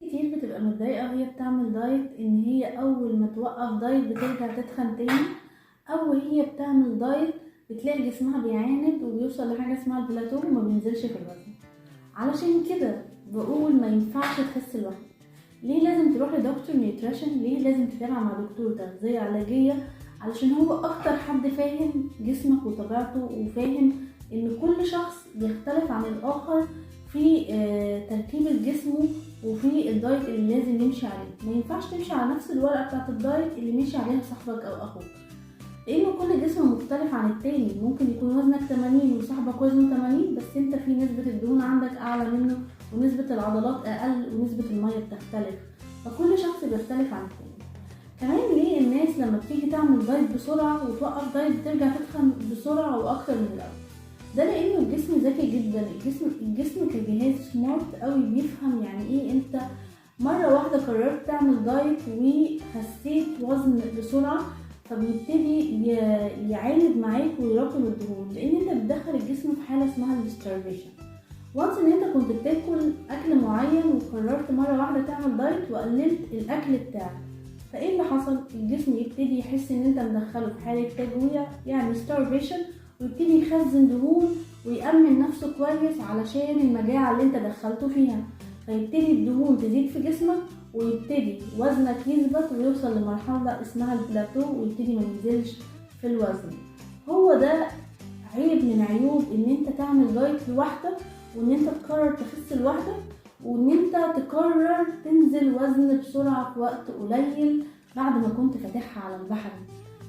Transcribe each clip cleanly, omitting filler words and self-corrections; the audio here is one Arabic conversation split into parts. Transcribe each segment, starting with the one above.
كتير بتبقى متضايقة وهي بتعمل دايت ان هي اول ما توقف دايت بترجع تتخن تاني، او هي بتعمل دايت بتلاقي جسمها بيعاند وبيوصل لحاجة اسمها البلاتو وما بينزلش في الوزن. علشان كده بقول ما ينفعش تخس لوحدك. ليه لازم تروح لدكتور نيوتريشن؟ ليه لازم تتابع مع دكتور تغذية علاجية؟ علشان هو اكتر حد فاهم جسمك وطبيعته، وفاهم ان كل شخص بيختلف عن الاخر في تركيبة جسمه وفي الدايت اللي لازم يمشي عليه. ما ينفعش تمشي على نفس الورقة بتاعت الدايت اللي ماشي عليها صاحبك او اخوك، لانه كل جسم مختلف عن التاني. ممكن يكون وزنك 80 وصاحبك وزنه 80، بس انت في نسبة الدهون عندك اعلى منه ونسبة العضلات اقل ونسبة المية بتختلف، فكل شخص بيختلف عن التاني. كمان ليه الناس لما بتيجي تعمل دايت بسرعة وتوقف دايت بترجع تتخن بسرعة واكتر من الاول؟ ده لانه الجسم ذكي جدا. الجسم كجهاز سمارت قوي، بيفهم يعني ايه انت مرة واحدة قررت تعمل دايت وخسيت وزن بسرعة، فبيبتدي يعاند معاك ويراكم الدهون، لان انت بتدخل الجسم في حالة اسمها الستارفيشن. وانس ان انت كنت بتاكل اكل معين وقررت مرة واحدة تعمل دايت وقللت الاكل بتاعك، فايه اللي حصل؟ الجسم يبتدي يحس ان انت مدخله في حالة تجويع يعني starvation، ويبتدي يخزن دهون ويأمن نفسه كويس علشان المجاعة اللي انت دخلته فيها، فيبتدي الدهون تزيد في جسمك ويبتدي وزنك يثبت ويوصل لمرحلة اسمها البلاتو ويبتدي ما ينزلش في الوزن. هو ده عيب من عيوب ان انت تعمل دايت لوحدك، وان انت تقرر تخس لوحدك، وان انت تقرر تنزل وزن بسرعة في وقت قليل بعد ما كنت فاتحها على البحر.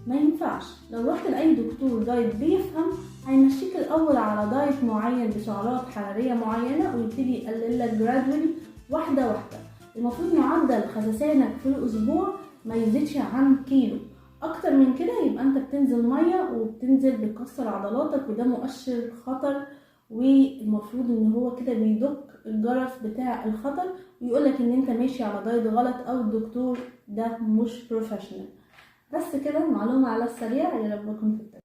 ما ينفعش. لو رحت لأي دكتور دايت بيفهم هيمشيك الأول على دايت معين بسعرات حرارية معينة ويبتدي يقللك جرادولي واحدة واحدة. المفروض معدل خسسانك في الأسبوع ما يزيدش عن كيلو. أكتر من كده يبقى أنت بتنزل مية وبتنزل بتكسر عضلاتك، وده مؤشر خطر، والمفروض ان هو كده بيدق الجرس بتاع الخطر ويقولك ان انت ماشي على دايت غلط او الدكتور ده مش بروفيشنال. بس كده معلومة على السريع، يا رب اكون فدتك.